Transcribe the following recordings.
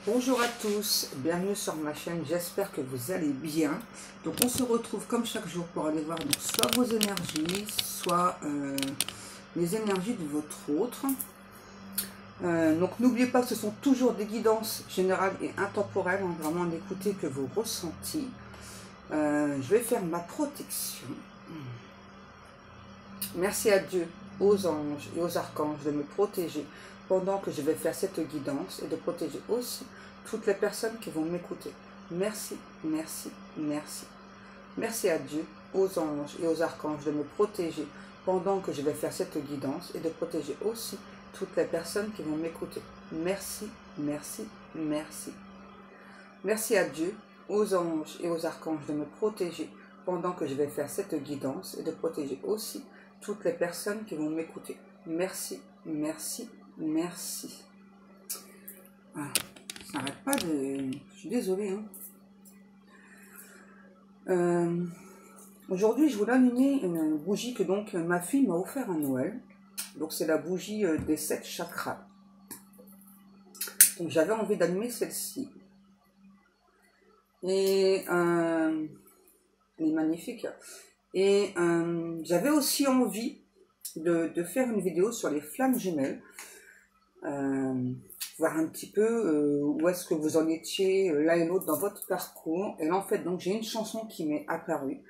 Bonjour à tous, bienvenue sur ma chaîne, j'espère que vous allez bien. Donc on se retrouve comme chaque jour pour aller voir donc, soit vos énergies, soit les énergies de votre autre. Donc n'oubliez pas que ce sont toujours des guidances générales et intemporelles, hein, vraiment n'écoutez que vos ressentis. Je vais faire ma protection. Merci à Dieu, aux anges et aux archanges de me protéger pendant que je vais faire cette guidance et de protéger aussi toutes les personnes qui vont m'écouter. Merci, merci, merci. Merci à Dieu, aux anges et aux archanges de me protéger pendant que je vais faire cette guidance et de protéger aussi toutes les personnes qui vont m'écouter. Merci, merci, merci. Merci à Dieu, aux anges et aux archanges de me protéger pendant que je vais faire cette guidance et de protéger aussi toutes les personnes qui vont m'écouter. Merci, merci, merci. Ah, ça n'arrête pas de... Je suis désolée. Aujourd'hui, je voulais allumer une bougie que donc ma fille m'a offert à Noël. Donc c'est la bougie des 7 chakras. Donc j'avais envie d'allumer celle-ci. Et elle est magnifique. Et j'avais aussi envie de faire une vidéo sur les flammes jumelles. Voir un petit peu où est-ce que vous en étiez l'un et l'autre dans votre parcours. Et là, en fait, donc j'ai une chanson qui m'est apparue.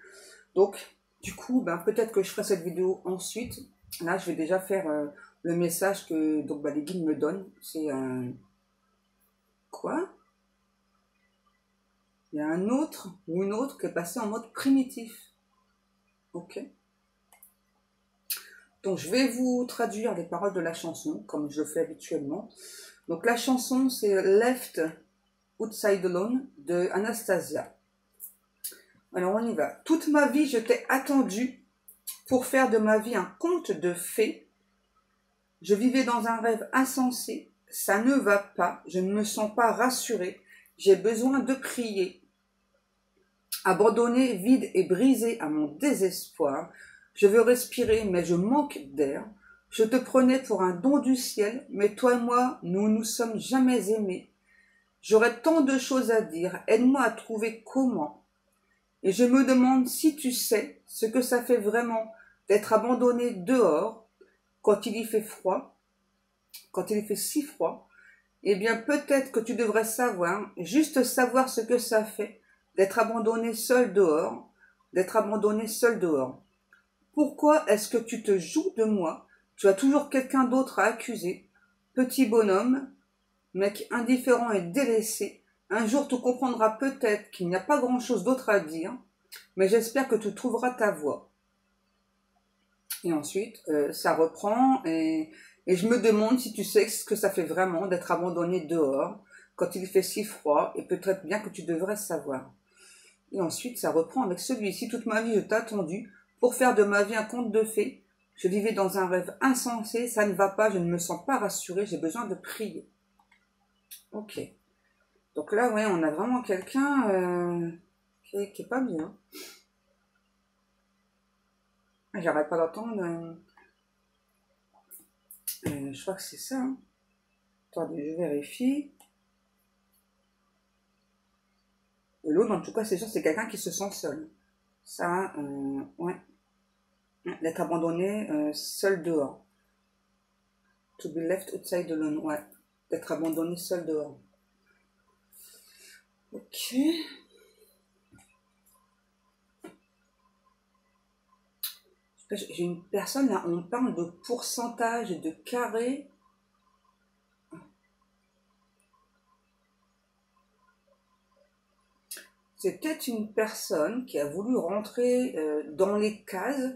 Donc, du coup, ben, peut-être que je ferai cette vidéo ensuite. Là, je vais déjà faire le message que donc, les guides me donnent. C'est un... Quoi? Il y a un autre ou une autre qui est passé en mode primitif. Ok. Donc, je vais vous traduire les paroles de la chanson, comme je le fais habituellement. Donc, la chanson, c'est Left Outside Alone de Anastasia. Alors, on y va. Toute ma vie, je t'ai attendu pour faire de ma vie un conte de fées. Je vivais dans un rêve insensé. Ça ne va pas. Je ne me sens pas rassurée. J'ai besoin de prier. Abandonné, vide et brisé à mon désespoir. Je veux respirer, mais je manque d'air. Je te prenais pour un don du ciel, mais toi et moi, nous nous sommes jamais aimés. J'aurais tant de choses à dire, aide-moi à trouver comment. Et je me demande si tu sais ce que ça fait vraiment d'être abandonné dehors, quand il y fait froid, quand il y fait si froid. Eh bien, peut-être que tu devrais savoir, juste savoir ce que ça fait d'être abandonné seul dehors, d'être abandonné seul dehors. Pourquoi est-ce que tu te joues de moi? Tu as toujours quelqu'un d'autre à accuser. Petit bonhomme, mec indifférent et délaissé, un jour tu comprendras peut-être qu'il n'y a pas grand-chose d'autre à dire, mais j'espère que tu trouveras ta voie. Et ensuite, ça reprend et je me demande si tu sais ce que ça fait vraiment d'être abandonné dehors, quand il fait si froid, et peut-être bien que tu devrais savoir. Et ensuite, ça reprend avec celui-ci. Toute ma vie, je t'ai attendu pour faire de ma vie un conte de fées. Je vivais dans un rêve insensé, ça ne va pas, je ne me sens pas rassurée, j'ai besoin de prier. Ok. Donc là, ouais, on a vraiment quelqu'un qui est pas bien. J'arrête pas d'entendre. Je crois que c'est ça. Hein. Attendez, je vérifie. Et l'autre, en tout cas, c'est sûr, c'est quelqu'un qui se sent seul. Ça, ouais. D'être abandonné seul dehors. To be left outside alone, ouais. D'être abandonné seul dehors. Ok. J'ai une personne, là, on parle de pourcentage, de carré. C'est peut-être une personne qui a voulu rentrer dans les cases,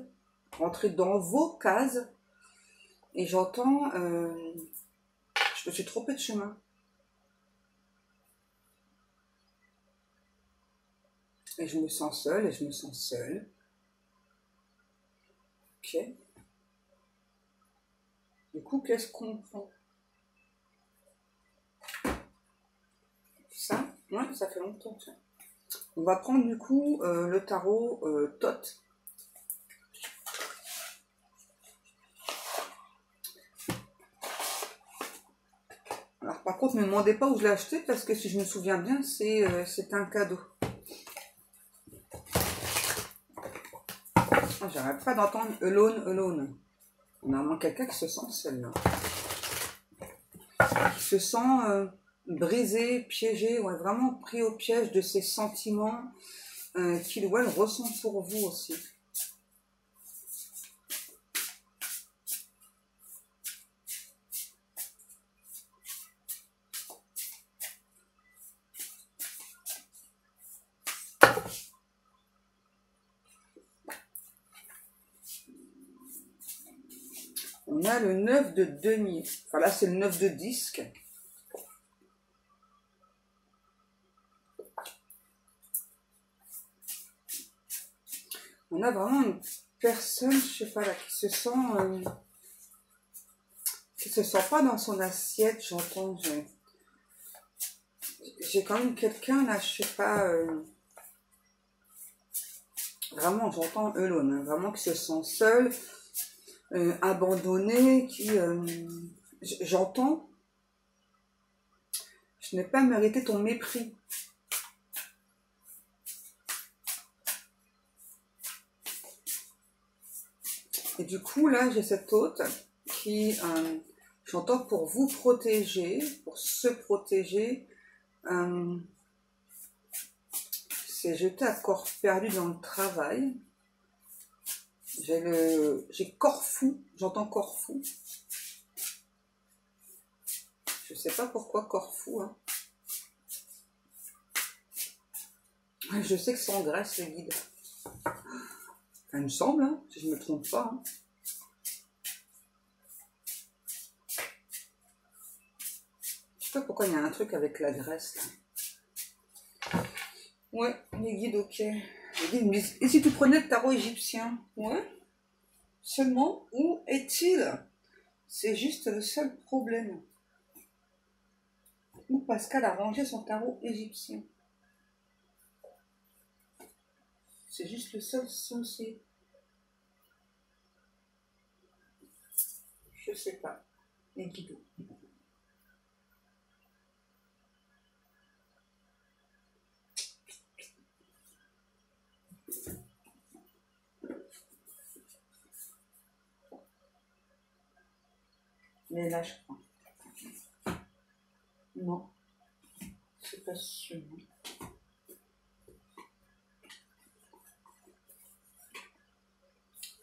rentrer dans vos cases, et j'entends, je me suis trompée de chemin. Et je me sens seule, et je me sens seule. Ok. Du coup, qu'est-ce qu'on prend? Ça? Ouais, ça fait longtemps, tiens. On va prendre du coup le tarot Thoth. Alors par contre, ne me demandez pas où je l'ai acheté parce que si je me souviens bien, c'est un cadeau. Oh, j'arrête pas d'entendre alone, alone. On a vraiment quelqu'un qui se sent seul là. Qui se sent brisé, piégé, ouais, vraiment pris au piège de ses sentiments qu'il ou elle ressent pour vous aussi. On a le 9 de denier. Enfin là, c'est le 9 de disque. On a vraiment une personne, je sais pas là, qui se sent pas dans son assiette. J'entends, j'ai quand même quelqu'un là, je sais pas. Vraiment, j'entends alone, hein, vraiment qui se sent seul, abandonné, qui j'entends. Je n'ai pas mérité ton mépris. Et du coup, là, j'ai cette hôte qui, j'entends pour vous protéger, pour se protéger, s'est jeté à corps perdu dans le travail. J'ai corps fou, j'entends corps fou. Je sais pas pourquoi corps fou, hein. Je sais que c'est en Grèce, le guide. Il me semble, hein, si je ne me trompe pas. Hein. Je sais pas pourquoi il y a un truc avec la Grèce, là. Ouais, les guides, ok. Les guides me disent, et si tu prenais le tarot égyptien? Ouais. Seulement, où est-il? C'est juste le seul problème. Où Pascal a rangé son tarot égyptien? C'est juste le seul souci. Je sais pas. Les guides. Mais là, je crois. Non. C'est pas sûr.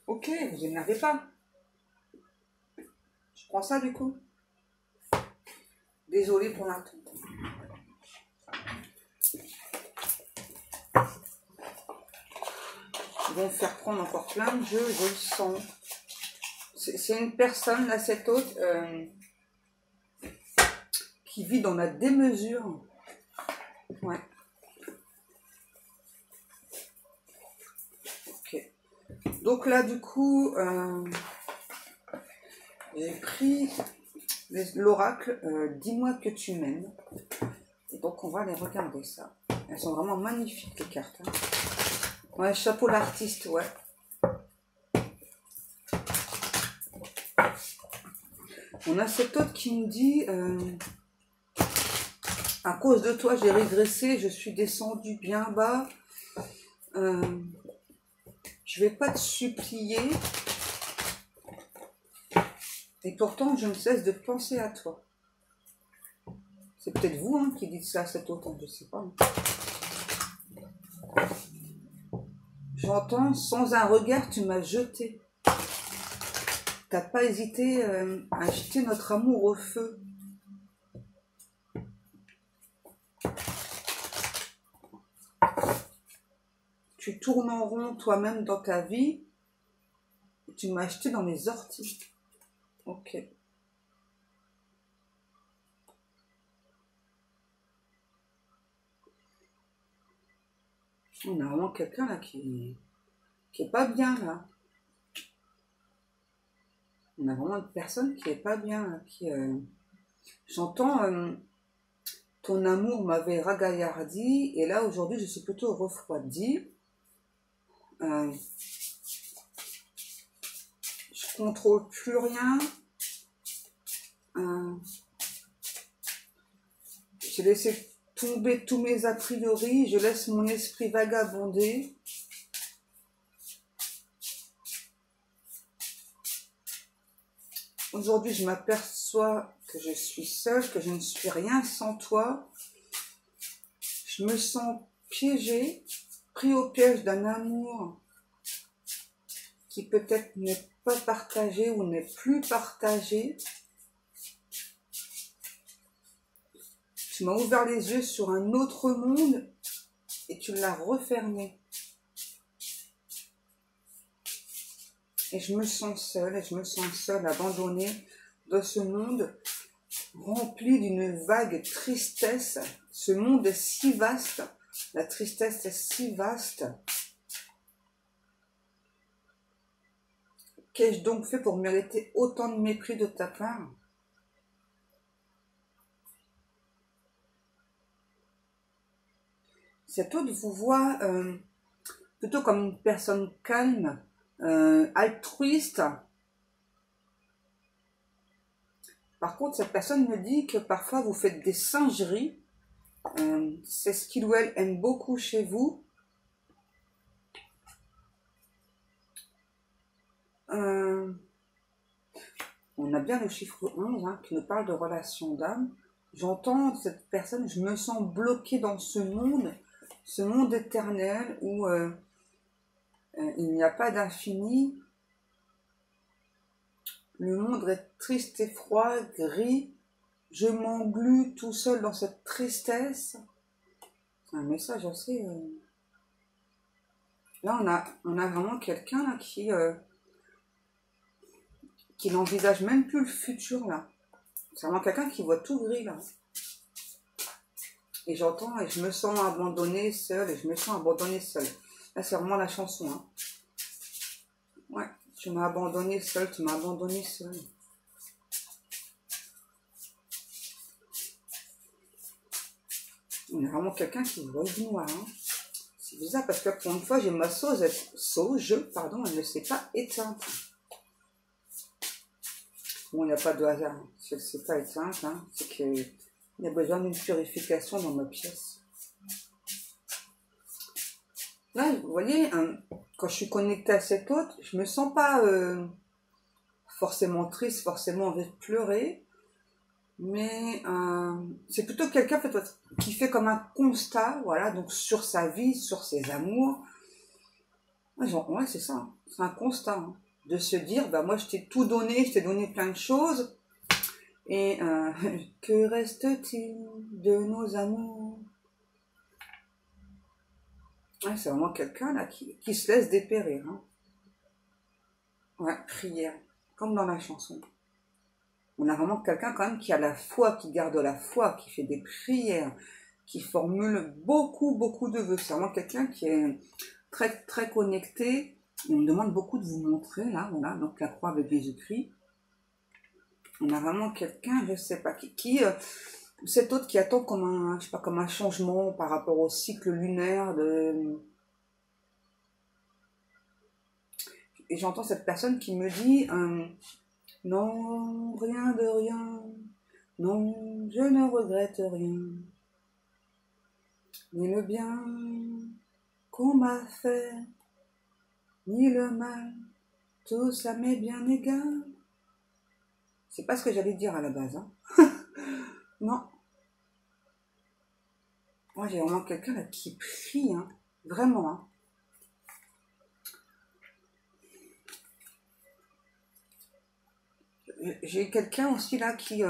Ok, vous énervez pas. Je prends ça du coup. Désolée pour l'attente. Ils vont me faire prendre encore plein de jeux, je le sens. C'est une personne, là, cette autre, qui vit dans la démesure. Ouais. Ok. Donc là, du coup, j'ai pris l'oracle Dis-moi que tu m'aimes. Et donc, on va les regarder, ça. Elles sont vraiment magnifiques, les cartes. Hein. Ouais, chapeau l'artiste, ouais. On a cette autre qui me dit à cause de toi, j'ai régressé, je suis descendu bien bas. Je vais pas te supplier. Et pourtant, je ne cesse de penser à toi. C'est peut-être vous hein, qui dites ça à cette autre, je ne sais pas. J'entends, sans un regard, tu m'as jeté. T'as pas hésité à jeter notre amour au feu. Tu tournes en rond toi-même dans ta vie. Et tu m'as jeté dans les orties. Ok. On a vraiment quelqu'un là qui est pas bien là. On a vraiment une personne qui est pas bien là, qui j'entends ton amour m'avait ragaillardi et là aujourd'hui je suis plutôt refroidie. Je contrôle plus rien. J'ai laissé tomber tous mes a priori, je laisse mon esprit vagabonder. Aujourd'hui, je m'aperçois que je suis seule, que je ne suis rien sans toi. Je me sens piégée, pris au piège d'un amour qui peut-être n'est pas partagé ou n'est plus partagé. Tu m'as ouvert les yeux sur un autre monde et tu l'as refermé. Et je me sens seule, abandonnée dans ce monde rempli d'une vague tristesse. Ce monde est si vaste, la tristesse est si vaste. Qu'ai-je donc fait pour mériter autant de mépris de ta part? Cet autre vous voit plutôt comme une personne calme, altruiste. Par contre, cette personne me dit que parfois vous faites des singeries. C'est ce qu'il ou elle aime beaucoup chez vous. On a bien le chiffre 11 hein, qui nous parle de relation d'âme. J'entends cette personne, je me sens bloquée dans ce monde éternel où il n'y a pas d'infini. Le monde est triste et froid, gris. Je m'englue tout seul dans cette tristesse. C'est un message assez... Là, on a vraiment quelqu'un qui n'envisage même plus le futur, là. C'est vraiment quelqu'un qui voit tout gris, là. Et j'entends, et je me sens abandonnée seule, et je me sens abandonnée seule. Là, c'est vraiment la chanson, hein. Ouais, tu m'as abandonnée seule, tu m'as abandonnée seule. Il y a vraiment quelqu'un qui voit du noir, hein. C'est bizarre, parce que pour une fois, j'ai ma sauge, elle ne s'est pas éteinte. Bon, il n'y a pas de hasard, hein. Si elle ne s'est pas éteinte, hein, c'est qu'il y a besoin d'une purification dans ma pièce. Là, vous voyez, quand je suis connectée à cet autre, je me sens pas forcément triste, forcément envie de pleurer, mais c'est plutôt quelqu'un en fait, qui fait comme un constat, voilà, donc sur sa vie, sur ses amours. Ouais, c'est ça, hein, c'est un constat, hein, de se dire, bah moi je t'ai tout donné, je t'ai donné plein de choses, et que reste-t-il de nos amours? Ouais, c'est vraiment quelqu'un là qui se laisse dépérir. Hein. Ouais, prière, comme dans la chanson. On a vraiment quelqu'un quand même qui a la foi, qui garde la foi, qui fait des prières, qui formule beaucoup, beaucoup de vœux. C'est vraiment quelqu'un qui est très, très connecté. On me demande beaucoup de vous montrer, là, voilà, donc la croix avec Jésus-Christ. On a vraiment quelqu'un, je sais pas, cet autre qui attend comme un, je sais pas, comme un changement par rapport au cycle lunaire et j'entends cette personne qui me dit non, rien de rien, non, je ne regrette rien, ni le bien qu'on m'a fait, ni le mal, tout ça m'est bien égal. C'est pas ce que j'allais dire à la base, hein. Non. Moi, j'ai vraiment quelqu'un là qui prie, hein. Vraiment, hein. J'ai quelqu'un aussi là qui,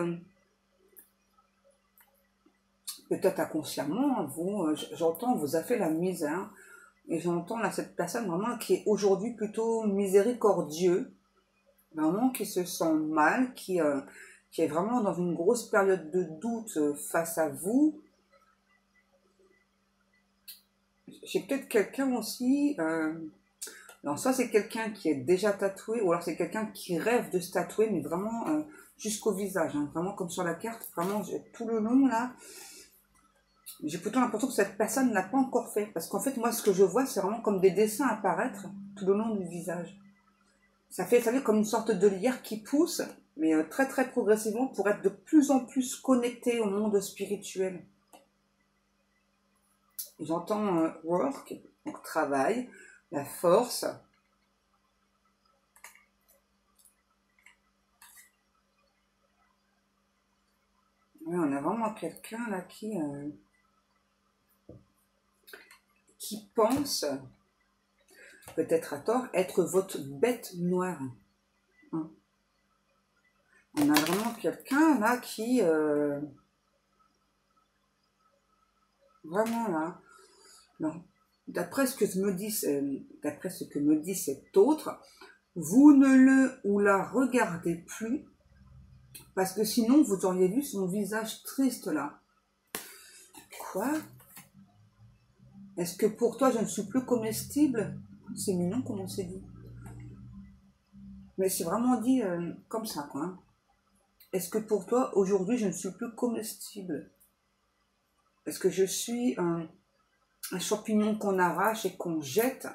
peut-être inconsciemment, j'entends, vous a fait la misère. Et j'entends là cette personne vraiment qui est aujourd'hui plutôt miséricordieux. Vraiment qui se sent mal, qui est vraiment dans une grosse période de doute face à vous. J'ai peut-être quelqu'un aussi, alors ça c'est quelqu'un qui est déjà tatoué, ou alors c'est quelqu'un qui rêve de se tatouer, mais vraiment jusqu'au visage, hein, vraiment comme sur la carte, vraiment tout le long là. J'ai plutôt l'impression que cette personne ne l'a pas encore fait, parce qu'en fait moi ce que je vois c'est vraiment comme des dessins apparaître tout le long du visage. Ça fait comme une sorte de lierre qui pousse, mais très très progressivement pour être de plus en plus connecté au monde spirituel. J'entends work, donc travail, la force. Ouais, on a vraiment quelqu'un là qui pense, peut-être à tort, être votre bête noire. Hein. On a vraiment quelqu'un là qui, vraiment là, non. D'après ce que me dit cet autre, vous ne le ou la regardez plus, parce que sinon vous auriez vu son visage triste là. Quoi? Est-ce que pour toi je ne suis plus comestible? C'est mignon comme on s'est dit. Mais c'est vraiment dit comme ça, quoi. Hein. Est-ce que pour toi aujourd'hui je ne suis plus comestible? Est-ce que je suis un champignon qu'on arrache et qu'on jette?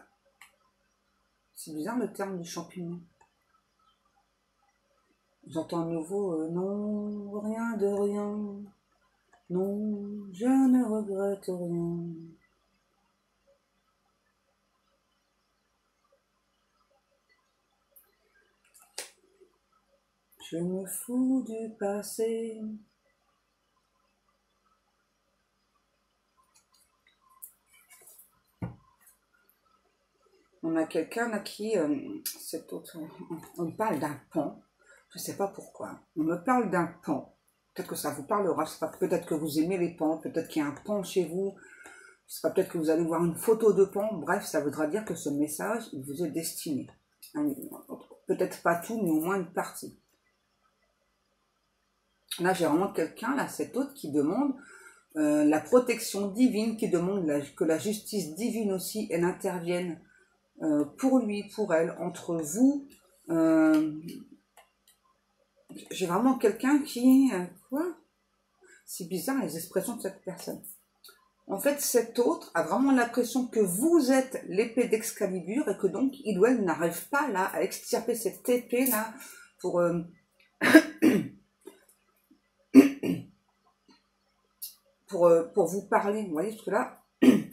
C'est bizarre le terme du champignon. J'entends à nouveau non, rien de rien. Non, je ne regrette rien. Je me fous du passé. On a quelqu'un là qui, cet autre, on parle d'un pont. Je ne sais pas pourquoi. On me parle d'un pont. Peut-être que ça vous parlera. Je sais pas, peut-être que vous aimez les ponts. Peut-être qu'il y a un pont chez vous. Je sais pas, peut-être que vous allez voir une photo de pont. Bref, ça voudra dire que ce message, il vous est destiné. Peut-être pas tout, mais au moins une partie. Là, j'ai vraiment quelqu'un, là, cet autre qui demande la protection divine, qui demande que la justice divine aussi, elle intervienne pour lui, pour elle, entre vous. J'ai vraiment quelqu'un qui... quoi? C'est bizarre les expressions de cette personne. En fait, cet autre a vraiment l'impression que vous êtes l'épée d'Excalibur et que donc il ou elle n'arrive pas là à extirper cette épée là pour pour vous parler. Vous voyez, parce que là,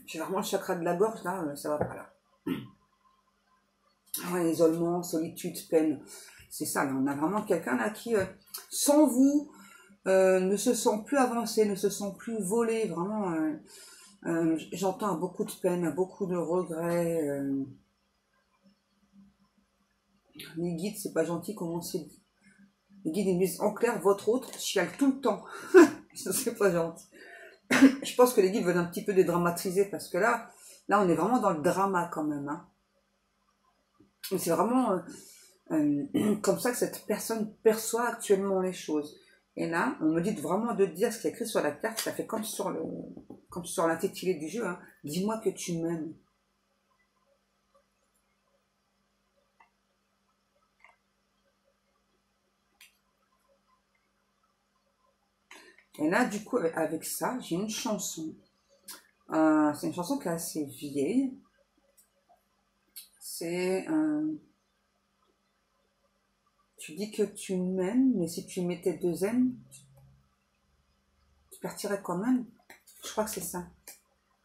j'ai vraiment le chakra de la gorge là, ça va pas là. Ouais, isolement, solitude, peine. C'est ça, là, on a vraiment quelqu'un là qui, sans vous, ne se sent plus avancé, ne se sent plus volé, vraiment. J'entends beaucoup de peine, beaucoup de regrets. Les guides, c'est pas gentil comment c'est dit. Les guides, ils me disent en clair, votre autre chiale tout le temps. Ça, c'est pas gentil. Je pense que les guides veulent un petit peu dédramatiser parce que là, on est vraiment dans le drama quand même. Hein. C'est vraiment comme ça que cette personne perçoit actuellement les choses. Et là, on me dit vraiment de dire ce qui est écrit sur la carte, ça fait comme sur l'intitulé du jeu. Hein. Dis-moi que tu m'aimes. Et là, du coup, avec ça, j'ai une chanson. C'est une chanson qui est assez vieille. C'est tu dis que tu m'aimes, mais si tu mettais deux M, tu partirais quand même. Je crois que c'est ça.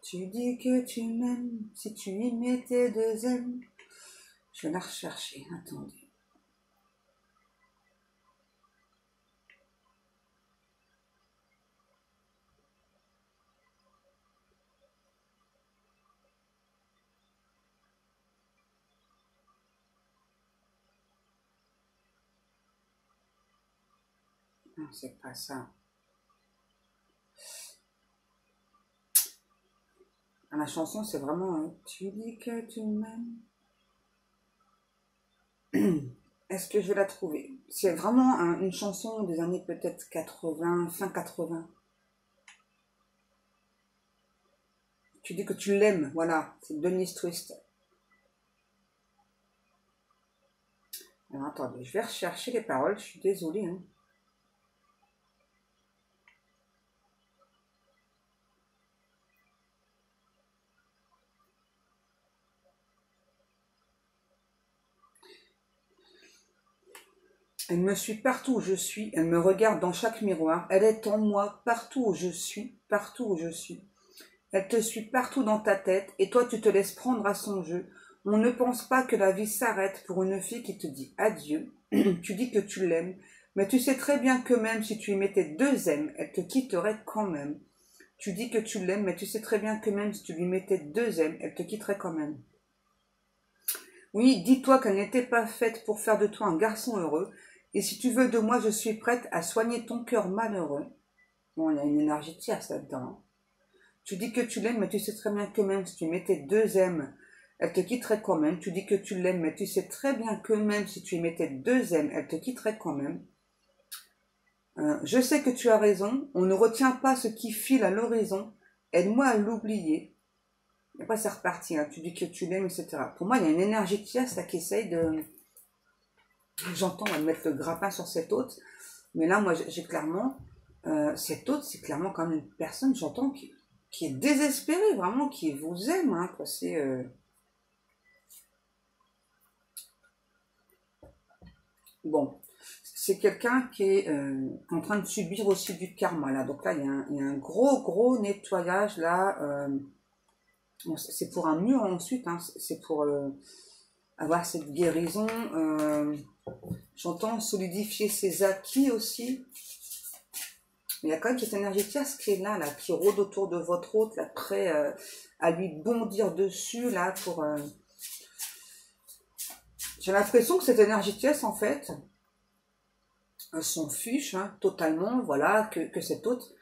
Tu dis que tu m'aimes, si tu y mettais deux M. Je vais la rechercher, attendez. Non, c'est pas ça. La chanson, c'est vraiment tu dis que tu m'aimes. Est-ce que je vais la trouver? C'est vraiment une chanson des années peut-être 80, fin 80. Tu dis que tu l'aimes, voilà, c'est Denise Twist. Alors attendez, je vais rechercher les paroles, je suis désolée. Hein. Elle me suit partout où je suis. Elle me regarde dans chaque miroir. Elle est en moi partout où je suis. Partout où je suis. Elle te suit partout dans ta tête. Et toi, tu te laisses prendre à son jeu. On ne pense pas que la vie s'arrête pour une fille qui te dit adieu. Tu dis que tu l'aimes. Mais tu sais très bien que même si tu y mettais 2 M, elle te quitterait quand même. Tu dis que tu l'aimes, mais tu sais très bien que même si tu lui mettais 2 M, elle te quitterait quand même. Oui, dis-toi qu'elle n'était pas faite pour faire de toi un garçon heureux. Et si tu veux de moi, je suis prête à soigner ton cœur malheureux. Bon, il y a une énergie tierce là-dedans. Hein. Tu dis que tu l'aimes, mais tu sais très bien que même si tu mettais 2 M, elle te quitterait quand même. Tu dis que tu l'aimes, mais tu sais très bien que même si tu y mettais 2 M, elle te quitterait quand même. Je sais que tu as raison. On ne retient pas ce qui file à l'horizon. Aide-moi à l'oublier. Et après, c'est reparti. Hein. Tu dis que tu l'aimes, etc. Pour moi, il y a une énergie tierce là qui essaye de... J'entends, on va mettre le grappin sur cet hôte. Mais là, moi, j'ai clairement... cet hôte, c'est clairement quand même une personne, j'entends, qui est désespérée, vraiment, qui vous aime. Hein, quoi. C'est... Bon. C'est quelqu'un qui est en train de subir aussi du karma. Là. Donc là, il y a un gros nettoyage. Là, bon, c'est pour un mur ensuite. Hein, c'est pour avoir cette guérison. J'entends solidifier ses acquis aussi. Mais il y a quand même cette énergie tierce qui est là, qui rôde autour de votre hôte, là, prêt à lui bondir dessus. Là, pour. J'ai l'impression que cette énergie tierce, en fait... s'en fiche totalement, voilà, que cet hôte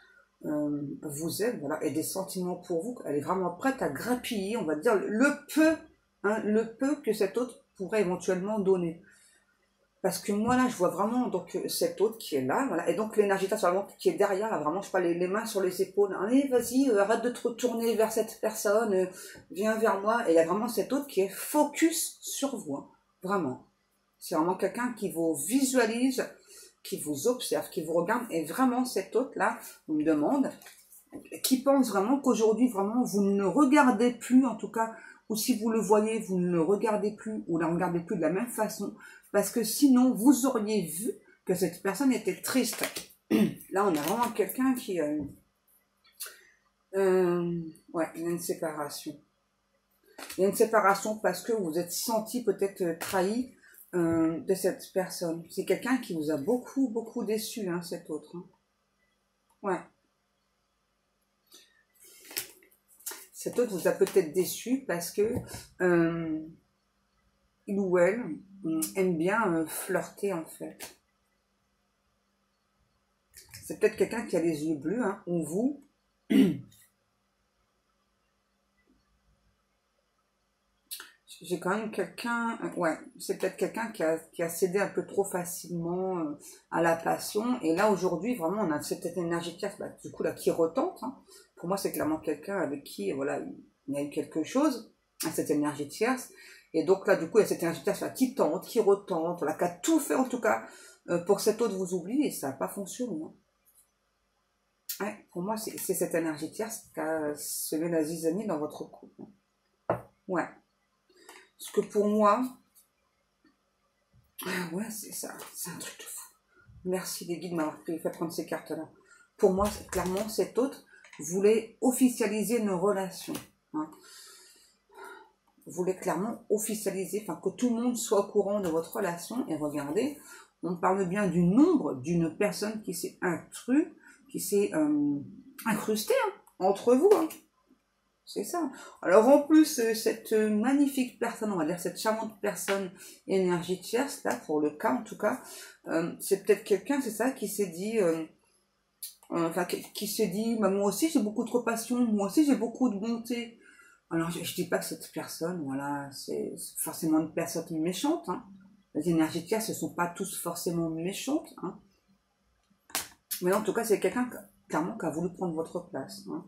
vous aime, voilà, et des sentiments pour vous. Elle est vraiment prête à grappiller, on va dire, le peu que cet hôte pourrait éventuellement donner. Parce que moi, là, je vois vraiment donc cet hôte qui est là, voilà, et donc l'énergie qui est derrière, là, vraiment, je sais pas, les mains sur les épaules. Allez, vas-y, arrête de te retourner vers cette personne, viens vers moi. Et il y a vraiment cet hôte qui est focus sur vous, hein, vraiment. C'est vraiment quelqu'un qui vous visualise, qui vous observe, qui vous regarde, et vraiment cet hôte-là, on me demande, qui pense vraiment qu'aujourd'hui, vraiment, vous ne le regardez plus, en tout cas, ou si vous le voyez, vous ne le regardez plus, ou ne le regardez plus de la même façon, parce que sinon, vous auriez vu que cette personne était triste. Là, on a vraiment quelqu'un qui... ouais, il y a une séparation. Il y a une séparation parce que vous êtes senti peut-être trahi, de cette personne. C'est quelqu'un qui vous a beaucoup déçu, hein, cet autre. Hein. Ouais. Cet autre vous a peut-être déçu parce que il ou elle aime bien flirter, en fait. C'est peut-être quelqu'un qui a les yeux bleus, hein, ou vous. J'ai quand même quelqu'un, ouais, c'est peut-être quelqu'un qui a cédé un peu trop facilement à la passion. Et là, aujourd'hui, vraiment, on a cette énergie tierce, du coup, là, qui retente. Hein. Pour moi, c'est clairement quelqu'un avec qui, voilà, il y a eu quelque chose, cette énergie tierce. Et donc là, du coup, il y a cette énergie tierce là, qui tente, qui retente, voilà, qui a tout fait, en tout cas, pour cet autre vous oublie, et ça n'a pas fonctionné. Hein. Ouais, pour moi, c'est cette énergie tierce qui a semé la zizanie dans votre couple. Ouais. Parce que pour moi, ouais, c'est ça, c'est un truc de fou. Merci les guides de m'avoir fait prendre ces cartes-là. Pour moi, clairement, cet autre voulait officialiser nos relations. Hein. Voulait clairement officialiser, enfin que tout le monde soit au courant de votre relation. Et regardez, on parle bien du nombre d'une personne qui s'est incrustée hein, entre vous. Hein. C'est ça. Alors en plus, cette magnifique personne, on va dire cette charmante personne énergie tierce, là, pour le cas en tout cas, c'est peut-être quelqu'un, c'est ça, qui s'est dit, qui s'est dit, bah, moi aussi j'ai beaucoup de compassion, moi aussi j'ai beaucoup de bonté. Alors je dis pas que cette personne, voilà, c'est forcément une personne méchante. Hein. Les énergies tierces, ne sont pas tous forcément méchantes. Hein. Mais en tout cas, c'est quelqu'un clairement qui a voulu prendre votre place. Hein.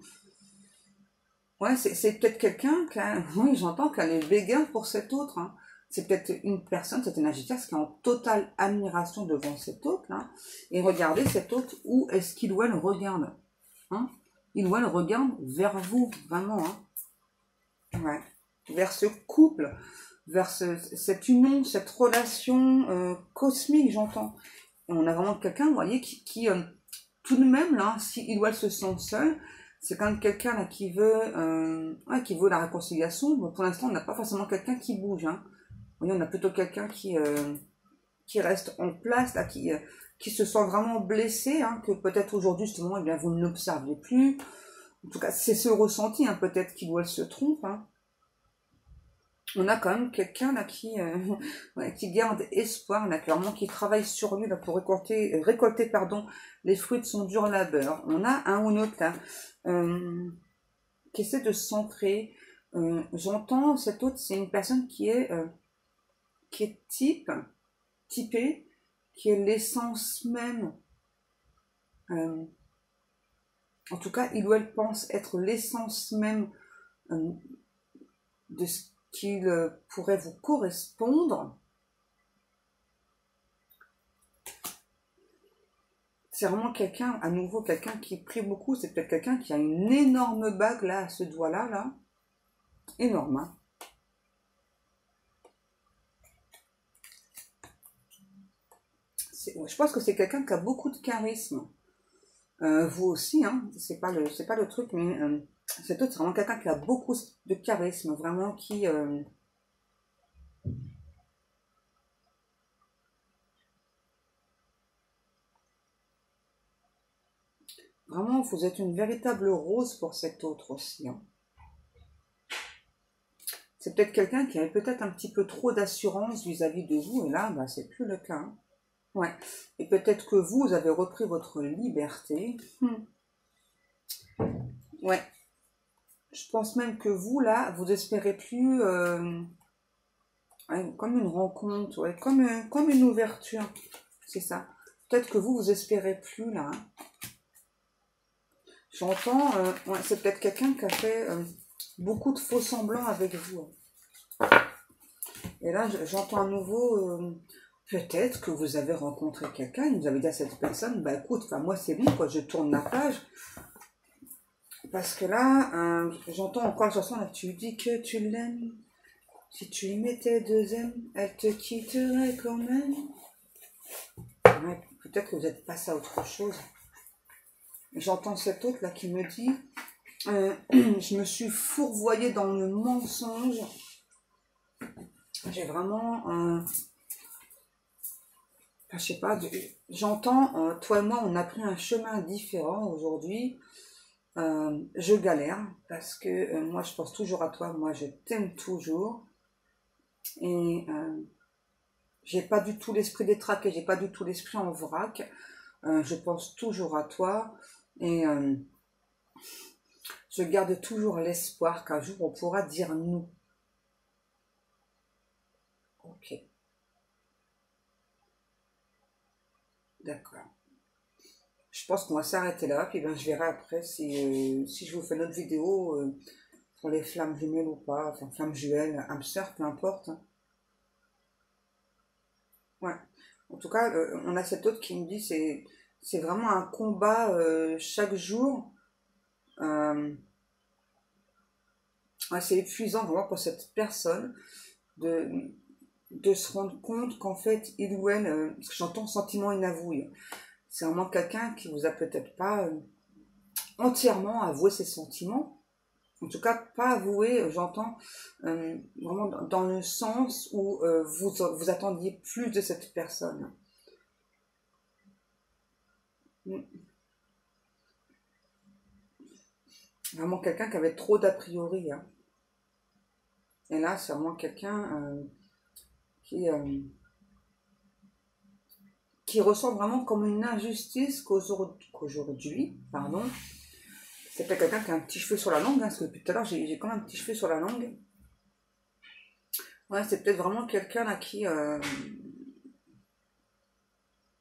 Ouais, c'est peut-être quelqu'un qui a, oui, j'entends qu'elle est béguin pour cet autre. Hein. C'est peut-être une personne, cette énergie tierce, qui est en totale admiration devant cet autre. Là. Et regardez cet autre, où est-ce qu'il ou elle regarde hein. Il ou elle regarde vers vous, vraiment. Hein. Ouais. Vers ce couple. vers cette union, cette relation cosmique, j'entends. On a vraiment quelqu'un, vous voyez, qui tout de même, là, si il ou elle se sent seul, c'est quand même quelqu'un là qui veut la réconciliation. Bon, pour l'instant, on n'a pas forcément quelqu'un qui bouge. Hein. Vous voyez, on a plutôt quelqu'un qui reste en place, là, qui se sent vraiment blessé, hein, que peut-être aujourd'hui, justement, eh bien, vous ne l'observez plus. En tout cas, c'est ce ressenti, hein, peut-être qu'il ou elle se trompe. Hein. On a quand même quelqu'un là ouais, qui garde espoir, là, clairement, qui travaille sur lui là, pour récolter pardon, les fruits de son dur labeur. On a un ou l'autre là qui essaie de s'ancrer. J'entends cette autre, c'est une personne qui est typée, qui est l'essence même. En tout cas, il ou elle pense être l'essence même de ce qu'il pourrait vous correspondre. C'est vraiment quelqu'un, à nouveau, quelqu'un qui prie beaucoup. C'est peut-être quelqu'un qui a une énorme bague là, à ce doigt-là, là. Énorme, hein. Je pense que c'est quelqu'un qui a beaucoup de charisme. Vous aussi, hein. C'est pas le truc, mais c'est vraiment quelqu'un qui a beaucoup de charisme, vraiment qui... Vraiment, vous êtes une véritable rose pour cet autre aussi. Hein. C'est peut-être quelqu'un qui avait peut-être un petit peu trop d'assurance vis-à-vis de vous, et là, bah, c'est plus le cas. Hein. Ouais. Et peut-être que vous avez repris votre liberté. Ouais. Je pense même que vous, là, vous espérez plus ouais, comme une rencontre, ouais, comme une ouverture. C'est ça. Peut-être que vous espérez plus, là. Hein. J'entends, ouais, c'est peut-être quelqu'un qui a fait beaucoup de faux semblants avec vous. Et là, j'entends à nouveau, peut-être que vous avez rencontré quelqu'un, et vous avez dit à cette personne, bah écoute, moi c'est bon, quoi, je tourne la page. Parce que là, j'entends encore la chanson, là, tu dis que tu l'aimes. Si tu y mettais 2 M, elle te quitterait quand même. Ouais, peut-être que vous êtes passé à autre chose. J'entends cet autre là qui me dit je me suis fourvoyée dans le mensonge. J'ai vraiment je sais pas, j'entends toi et moi on a pris un chemin différent aujourd'hui. Je galère parce que moi je pense toujours à toi, moi je t'aime toujours et j'ai pas du tout l'esprit détraqué, j'ai pas du tout l'esprit en vrac. Je pense toujours à toi et je garde toujours l'espoir qu'un jour on pourra dire nous. Ok. D'accord. Je pense qu'on va s'arrêter là, puis ben, je verrai après si je vous fais une autre vidéo pour les flammes jumelles ou pas, enfin flammes jumelles, hamster, peu importe. Hein. Ouais. En tout cas, on a cette autre qui me dit c'est vraiment un combat chaque jour. Ouais, c'est épuisant vraiment pour cette personne de se rendre compte qu'en fait, il ou elle, parce que j'entends sentiment inavoué, c'est vraiment quelqu'un qui vous a peut-être pas entièrement avoué ses sentiments, en tout cas pas avoué, j'entends vraiment dans le sens où vous attendiez plus de cette personne. Vraiment quelqu'un qui avait trop d'a priori. Hein. Et là, c'est vraiment quelqu'un qui, qui ressent vraiment comme une injustice qu'aujourd'hui, pardon, c'est peut-être quelqu'un qui a un petit cheveu sur la langue, hein, parce que depuis tout à l'heure, j'ai quand même un petit cheveu sur la langue. Ouais, c'est peut-être vraiment quelqu'un là qui, en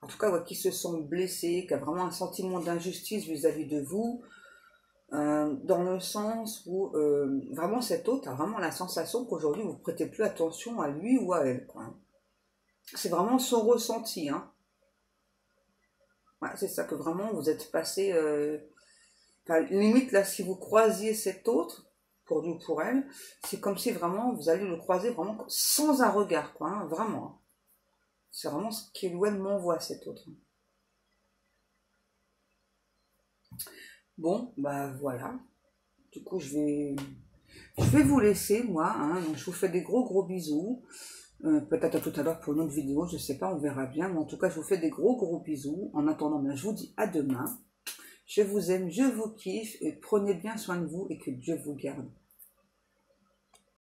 tout cas, ouais, qui se sent blessé, qui a vraiment un sentiment d'injustice vis-à-vis de vous, dans le sens où vraiment cet autre a vraiment la sensation qu'aujourd'hui vous ne prêtez plus attention à lui ou à elle. Quoi. C'est vraiment son ressenti. Hein. Ouais, c'est ça que vraiment vous êtes passé. Limite là, si vous croisiez cet autre, pour lui ou pour elle, c'est comme si vraiment vous allez le croiser vraiment sans un regard, quoi, hein, vraiment. C'est vraiment ce qu'il ou elle m'envoie, cet autre. Bon, bah voilà. Du coup, je vais vous laisser, moi. Hein, donc, je vous fais des gros bisous. Peut-être à tout à l'heure pour une autre vidéo, je sais pas, on verra bien. Mais en tout cas, je vous fais des gros bisous. En attendant, ben, je vous dis à demain. Je vous aime, je vous kiffe et prenez bien soin de vous et que Dieu vous garde.